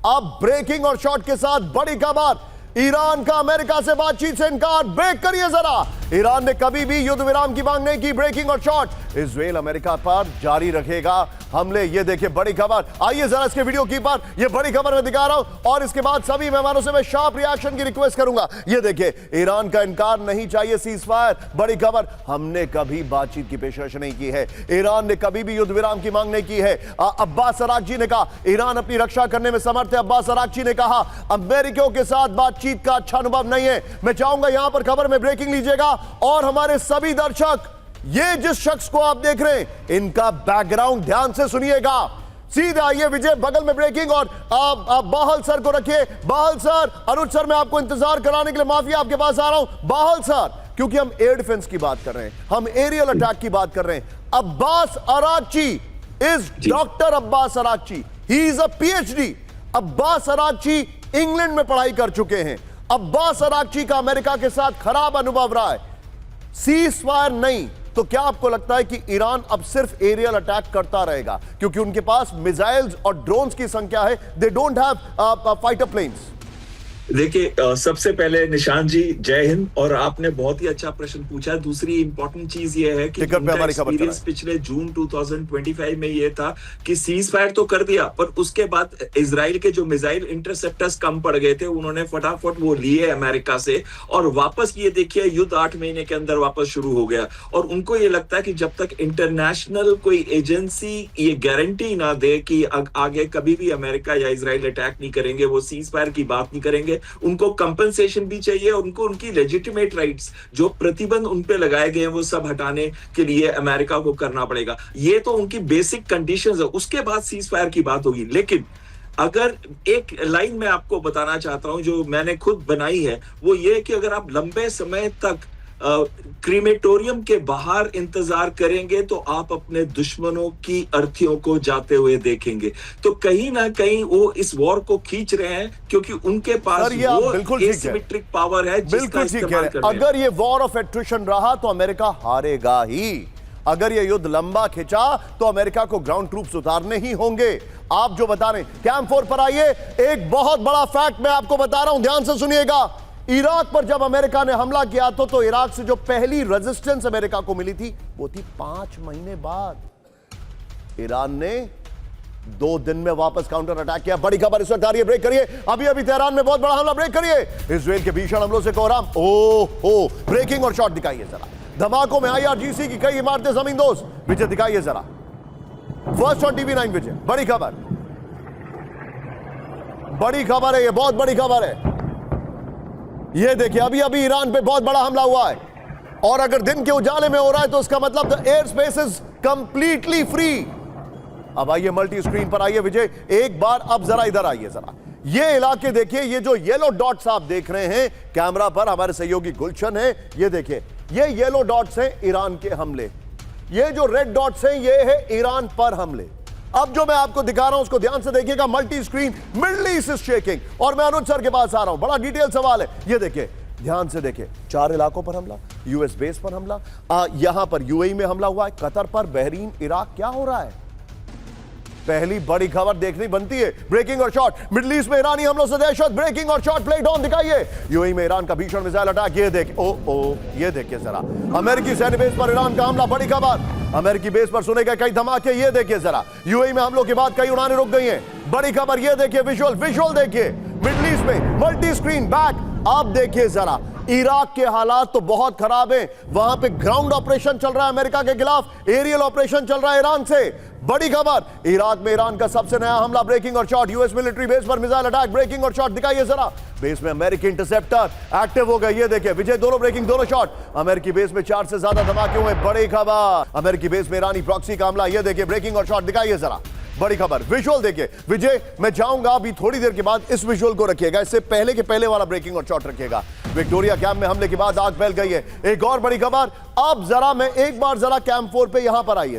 अब ब्रेकिंग और शॉट के साथ बड़ी खबर, ईरान का अमेरिका से बातचीत से इनकार। ब्रेक करिए जरा, ईरान ने कभी भी युद्ध विराम की मांग नहीं की। ब्रेकिंग और शॉट, इजराइल अमेरिका पर जारी रखेगा हमले। ये देखिए बड़ी खबर, आइए जरा इसके वीडियो की पर, ये बड़ी खबर मैं दिखा रहा हूं और इसके बाद सभी मेहमानों से मैं शार्प रिएक्शन की रिक्वेस्ट करूंगा। ये देखिए, ईरान का इनकार नहीं चाहिए, सीज फायर। बड़ी खबर, हमने कभी बातचीत की पेशकश नहीं की है, ईरान ने कभी भी युद्ध विराम की मांग नहीं की है। अब्बास अरागची ने कहा ईरान अपनी रक्षा करने में समर्थ है। अब्बास अरागची ने कहा अमेरिकियों के साथ बातचीत का अच्छा अनुभव नहीं है। मैं चाहूंगा यहां पर खबर में ब्रेकिंग लीजिएगा और हमारे सभी दर्शक, ये जिस शख्स को आप देख रहे हैं इनका बैकग्राउंड ध्यान से सुनिएगा। सीधे आइए विजय, बगल में ब्रेकिंग और आप बाहल सर को रखिए। बाहल सर, अनुज सर, मैं आपको इंतजार कराने के लिए माफी आपके पास आ रहा हूं। बाहल सर, क्योंकि हम एयर डिफेंस की बात कर रहे हैं, हम एरियल अटैक की बात कर रहे हैं। Abbas Araghchi is doctor Abbas Araghchi, he is a PhD. Abbas Araghchi England में पढ़ाई कर चुके हैं। अब्बास अरागची का अमेरिका के साथ खराब अनुभव रहा है। सीज फायर नहीं तो क्या आपको लगता है कि ईरान अब सिर्फ एरियल अटैक करता रहेगा क्योंकि उनके पास मिसाइल्स और ड्रोन्स की संख्या है? They don't have fighter planes. देखिए, सबसे पहले निशांत जी जय हिंद। और आपने बहुत ही अच्छा प्रश्न पूछा। दूसरी इंपॉर्टेंट चीज ये है कि एक्सपीरियंस पिछले जून 2025 में ये था कि सीज फायर तो कर दिया, पर उसके बाद इजराइल के जो मिसाइल इंटरसेप्टर्स कम पड़ गए थे, उन्होंने फटाफट वो लिए अमेरिका से और वापस ये देखिए युद्ध 8 महीने के अंदर वापस शुरू हो गया। और उनको ये लगता है कि जब तक इंटरनेशनल कोई एजेंसी ये गारंटी ना दे कि आगे कभी भी अमेरिका या इजराइल अटैक नहीं करेंगे, वो सीज फायर की बात नहीं करेंगे। उनको कंपनसेशन भी चाहिए, उनको उनकी लेजिटिमेट राइट्स जो प्रतिबंध उन पे लगाए गए हैं वो सब हटाने के लिए अमेरिका को करना पड़ेगा। ये तो उनकी बेसिक कंडीशंस है, उसके बाद सीज फायर की बात होगी। लेकिन अगर एक लाइन मैं आपको बताना चाहता हूं जो मैंने खुद बनाई है, वो ये कि अगर आप लंबे समय तक क्रीमेटोरियम के बाहर इंतजार करेंगे तो आप अपने दुश्मनों की अर्थियों को जाते हुए देखेंगे। तो कहीं ना कहीं वो इस वॉर को खींच रहे हैं क्योंकि उनके पास वो एसिमेट्रिक पावर है जिसका इस्तेमाल कर रहे हैं। अगर ये वॉर ऑफ एट्रिशन रहा तो अमेरिका हारेगा ही। अगर ये युद्ध लंबा खिंचा तो अमेरिका को ग्राउंड ट्रूप्स उतारने ही होंगे। आप जो बता रहे हैं, कैंप 4 पर आइए। एक बहुत बड़ा फैक्ट मैं आपको बता रहा हूं, ध्यान से सुनिएगा। इराक पर जब अमेरिका ने हमला किया तो इराक से जो पहली रेजिस्टेंस अमेरिका को मिली थी वो थी 5 महीने बाद। ईरान ने 2 दिन में वापस काउंटर अटैक किया। बड़ी खबर इस वक्त आ रही है, ब्रेक करिए। अभी तेहरान में बहुत बड़ा हमला, ब्रेक करिए। इजराइल के भीषण हमलों से कोहराम। ओहो, ब्रेकिंग और शॉट दिखाइए जरा। धमाकों में IRGC की कई इमारतें जमींदोज। विजय दिखाइए जरा, फर्स्ट ऑन TV9 विजय। बड़ी खबर, बड़ी खबर है, ये बहुत बड़ी खबर है। ये देखिए, अभी ईरान पे बहुत बड़ा हमला हुआ है और अगर दिन के उजाले में हो रहा है तो इसका मतलब the air space is completely free. अब आइए मल्टी स्क्रीन पर आइए विजय, एक बार अब जरा इधर आइए जरा। ये इलाके देखिए, ये जो येलो डॉट्स आप देख रहे हैं कैमरा पर, हमारे सहयोगी गुलशन है। ये देखिए, ये येलो डॉट्स हैं ईरान के हमले, ये जो रेड डॉट्स हैं ये है ईरान पर हमले। अब जो मैं आपको दिखा रहा हूं उसको ध्यान से देखिएगा। Multi screen, middle east is shaking. और मैं अनुज सर के पास आ रहा हूं, बड़ा डिटेल सवाल है। ये देखिए, ध्यान से देखिए, 4 इलाकों पर हमला, यूएस बेस पर हमला, यहां पर यूएई में हमला हुआ है, कतर पर, बहरीन, इराक। क्या हो रहा है? पहली बड़ी खबर देखनी बनती है। ब्रेकिंग और शॉट, मिडल ईस्ट में ईरानी हमलों से दहशत। ब्रेकिंग और शॉट, प्ले ऑन दिखाइए। यूएई में ईरान का भीषण मिसाइल अटैक। ये देखिए, ये देखिए जरा, अमेरिकी सैन्य बेस पर ईरान का हमला। बड़ी खबर, अमेरिकी बेस पर सुने गए कई धमाके। ये देखिए जरा, यूएई में हमलों के बाद कई उड़ानें रुक गई हैं। बड़ी खबर, ये देखिए विजुअल देखिए। मिडल ईस्ट में मल्टी स्क्रीन बैक। आप देखिए जरा, इराक के हालात तो बहुत खराब हैं। वहां पे ग्राउंड ऑपरेशन चल रहा है अमेरिका के खिलाफ, एरियल ऑपरेशन चल रहा है ईरान से। बड़ी खबर, इराक में ईरान का सबसे नया हमला। ब्रेकिंग और शॉट, यूएस मिलिट्री बेस पर मिसाइल अटैक। ब्रेकिंग और शॉट दिखाइए जरा, बेस में अमेरिकी इंटरसेप्टर एक्टिव हो गए। ये देखिए विजय, दोनों ब्रेकिंग, दोनों शॉट। अमेरिकी बेस में 4 से ज्यादा धमाके हुए। बड़ी खबर, अमेरिकी बेस में ईरानी प्रॉक्सी का हमला। ये देखिए, ब्रेकिंग और शॉट दिखाइए जरा। बड़ी खबर, विजुअल देखिए विजय। मैं चाहूंगा अभी थोड़ी देर के बाद इस विजुअल को रखिएगा, इससे पहले के पहले वाला ब्रेकिंग और शॉट रखिएगा। विक्टोरिया कैंप में हमले के बाद आग फैल गई है। एक और बड़ी खबर, अब जरा मैं एक बार जरा कैंप 4 पे यहां पर आइए।